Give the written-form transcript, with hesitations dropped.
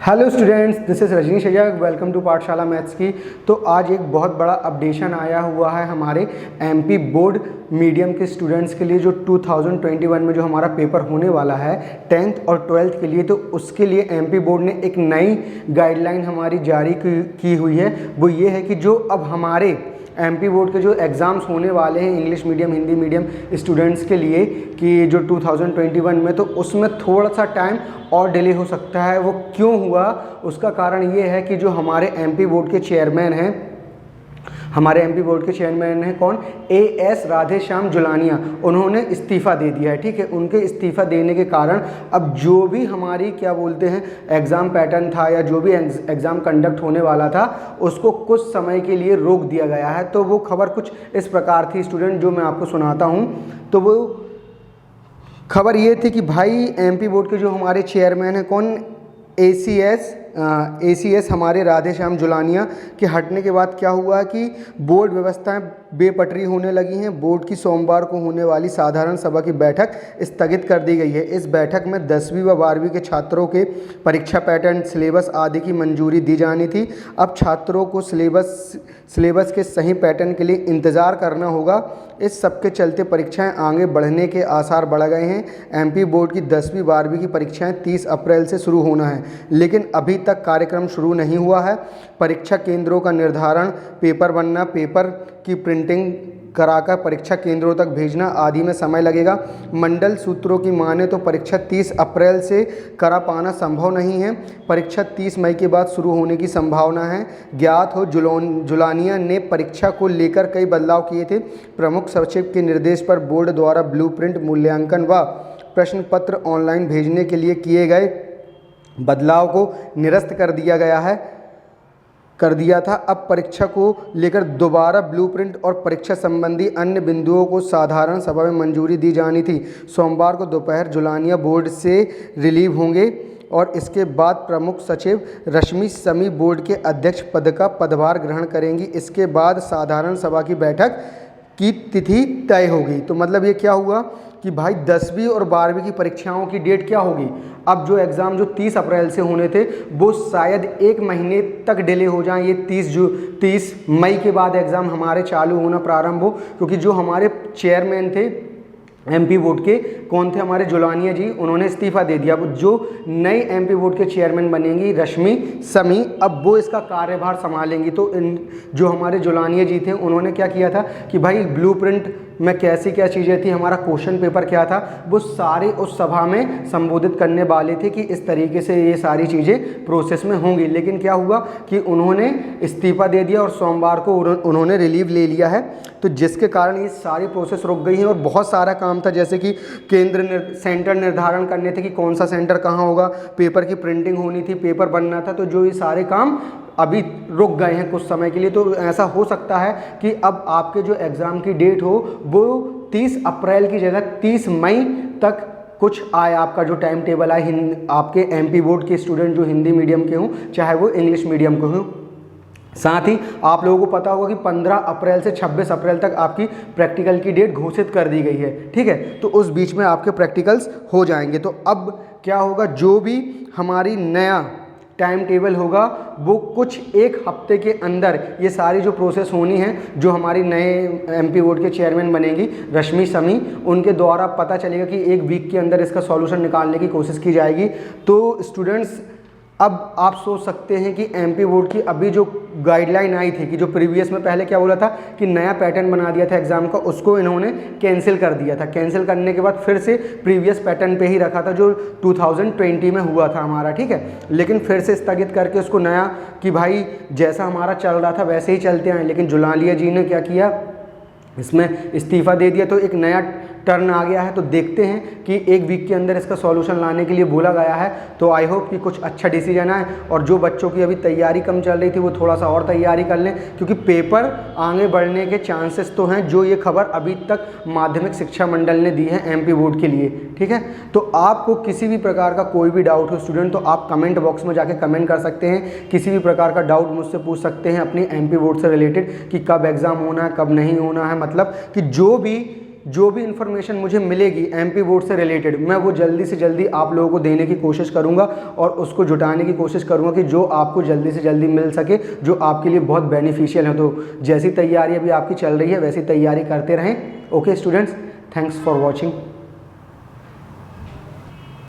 Hello students, this is Rajneesh Ayya. Welcome to Pathshala maths की। तो आज एक बहुत बड़ा अपडेशन आया हुआ है हमारे एमपी बोर्ड मीडियम के स्टूडेंट्स के लिए, जो 2021 में जो हमारा पेपर होने वाला है 10th और 12th के लिए। तो उसके लिए एमपी बोर्ड ने एक नई गाइडलाइन हमारी जारी की हुई है। वो ये है कि जो अब हमारे एमपी बोर्ड के जो एग्ज़ाम्स होने वाले हैं English medium Hindi medium students के लिए कि जो 2021 में, तो उसमें थोड़ा सा टाइम और डिले हो सकता है। वो क्यों हुआ, उसका कारण ये है कि जो हमारे एमपी बोर्ड के चेयरमैन हैं, हमारे एमपी बोर्ड के चेयरमैन हैं कौन, एएस राधेश्याम जुलानिया, उन्होंने इस्तीफ़ा दे दिया है। ठीक है, उनके इस्तीफ़ा देने के कारण अब जो भी हमारी क्या बोलते हैं एग्ज़ाम पैटर्न था या जो भी एग्ज़ाम कंडक्ट होने वाला था उसको कुछ समय के लिए रोक दिया गया है। तो वो खबर कुछ इस प्रकार थी स्टूडेंट, जो मैं आपको सुनाता हूँ। तो वो खबर ये थी कि भाई एमपी बोर्ड के जो हमारे चेयरमैन हैं कौन, एसीएस हमारे राधेश्याम जुलानिया के हटने के बाद क्या हुआ कि बोर्ड व्यवस्थाएं बेपटरी होने लगी हैं। बोर्ड की सोमवार को होने वाली साधारण सभा की बैठक स्थगित कर दी गई है। इस बैठक में 10वीं व 12वीं के छात्रों के परीक्षा पैटर्न, सिलेबस आदि की मंजूरी दी जानी थी। अब छात्रों को सिलेबस के सही पैटर्न के लिए इंतज़ार करना होगा। इस सब के चलते परीक्षाएं आगे बढ़ने के आसार बढ़ गए हैं। एमपी बोर्ड की 10वीं 12वीं की परीक्षाएं 30 अप्रैल से शुरू होना है, लेकिन अभी तक कार्यक्रम शुरू नहीं हुआ है। परीक्षा केंद्रों का निर्धारण, पेपर बनना, पेपर की प्रिंटिंग कराकर परीक्षा केंद्रों तक भेजना आदि में समय लगेगा। मंडल सूत्रों की माने तो परीक्षा 30 अप्रैल से करा पाना संभव नहीं है। परीक्षा 30 मई के बाद शुरू होने की संभावना है। ज्ञात हो जुलानिया ने परीक्षा को लेकर कई बदलाव किए थे। प्रमुख सचिव के निर्देश पर बोर्ड द्वारा ब्लूप्रिंट, मूल्यांकन व प्रश्न पत्र ऑनलाइन भेजने के लिए किए गए बदलाव को निरस्त कर दिया था। अब परीक्षा को लेकर दोबारा ब्लूप्रिंट और परीक्षा संबंधी अन्य बिंदुओं को साधारण सभा में मंजूरी दी जानी थी। सोमवार को दोपहर जुलानिया बोर्ड से रिलीव होंगे और इसके बाद प्रमुख सचिव रश्मि समी बोर्ड के अध्यक्ष पद का पदभार ग्रहण करेंगी। इसके बाद साधारण सभा की बैठक की तिथि तय होगी। तो मतलब ये क्या हुआ कि भाई 10वीं और 12वीं की परीक्षाओं की डेट क्या होगी। अब जो एग्ज़ाम जो 30 अप्रैल से होने थे वो शायद 1 महीने तक डिले हो जाएं। ये 30 मई के बाद एग्ज़ाम हमारे चालू होना प्रारंभ हो, क्योंकि जो हमारे चेयरमैन थे एमपी बोर्ड के, कौन थे, हमारे जुलानिया जी, उन्होंने इस्तीफ़ा दे दिया। जो नई एमपी बोर्ड के चेयरमैन बनेंगी रश्मि समी, अब वो इसका कार्यभार संभालेंगी। तो जो हमारे जुलानिया जी थे उन्होंने क्या किया था कि भाई ब्लूप्रिंट में कैसी क्या चीज़ें थी, हमारा क्वेश्चन पेपर क्या था, वो सारे उस सभा में संबोधित करने वाले थे कि इस तरीके से ये सारी चीज़ें प्रोसेस में होंगी। लेकिन क्या हुआ कि उन्होंने इस्तीफ़ा दे दिया और सोमवार को उन्होंने रिलीव ले लिया है। तो जिसके कारण ये सारी प्रोसेस रुक गई है और बहुत सारा काम था, जैसे कि सेंटर निर्धारण करने थे कि कौन सा सेंटर कहाँ होगा, पेपर की प्रिंटिंग होनी थी, पेपर बनना था। तो जो ये सारे काम अभी रुक गए हैं कुछ समय के लिए। तो ऐसा हो सकता है कि अब आपके जो एग्ज़ाम की डेट हो वो 30 अप्रैल की जगह 30 मई तक कुछ आए। आपका जो टाइम टेबल आए आपके एमपी बोर्ड के स्टूडेंट जो हिंदी मीडियम के हों चाहे वो इंग्लिश मीडियम के हों। साथ ही आप लोगों को पता होगा कि 15 अप्रैल से 26 अप्रैल तक आपकी प्रैक्टिकल की डेट घोषित कर दी गई है। ठीक है, तो उस बीच में आपके प्रैक्टिकल्स हो जाएंगे। तो अब क्या होगा, जो भी हमारी नया टाइम टेबल होगा वो कुछ एक हफ्ते के अंदर ये सारी जो प्रोसेस होनी है, जो हमारी नए एमपी बोर्ड के चेयरमैन बनेंगी रश्मि समी, उनके द्वारा पता चलेगा कि 1 वीक के अंदर इसका सॉल्यूशन निकालने की कोशिश की जाएगी। तो स्टूडेंट्स, अब आप सोच सकते हैं कि एमपी बोर्ड की अभी जो गाइडलाइन आई थी कि जो प्रीवियस में पहले क्या बोला था कि नया पैटर्न बना दिया था एग्ज़ाम का, उसको इन्होंने कैंसिल कर दिया था। कैंसिल करने के बाद फिर से प्रीवियस पैटर्न पे ही रखा था जो 2020 में हुआ था हमारा। ठीक है, लेकिन फिर से स्थगित करके उसको नया कि भाई जैसा हमारा चल रहा था वैसे ही चलते हैं। लेकिन जुलानिया जी ने क्या किया, इसमें इस्तीफ़ा दे दिया। तो एक नया टर्न आ गया है। तो देखते हैं कि 1 वीक के अंदर इसका सॉल्यूशन लाने के लिए बोला गया है। तो आई होप कि कुछ अच्छा डिसीजन आए और जो बच्चों की अभी तैयारी कम चल रही थी वो थोड़ा सा और तैयारी कर लें, क्योंकि पेपर आगे बढ़ने के चांसेस तो हैं, जो ये खबर अभी तक माध्यमिक शिक्षा मंडल ने दी है एमपी बोर्ड के लिए। ठीक है, तो आपको किसी भी प्रकार का कोई भी डाउट हो स्टूडेंट, तो आप कमेंट बॉक्स में जाके कमेंट कर सकते हैं। किसी भी प्रकार का डाउट मुझसे पूछ सकते हैं अपनी एमपी बोर्ड से रिलेटेड कि कब एग्ज़ाम होना है, कब नहीं होना है, मतलब कि जो भी जो भी इन्फॉर्मेशन मुझे मिलेगी एमपी बोर्ड से रिलेटेड, मैं वो जल्दी से जल्दी आप लोगों को देने की कोशिश करूंगा और उसको जुटाने की कोशिश करूंगा कि जो आपको जल्दी से जल्दी मिल सके, जो आपके लिए बहुत बेनिफिशियल है। तो जैसी तैयारी अभी आपकी चल रही है वैसी तैयारी करते रहें। Okay students, thanks for watching.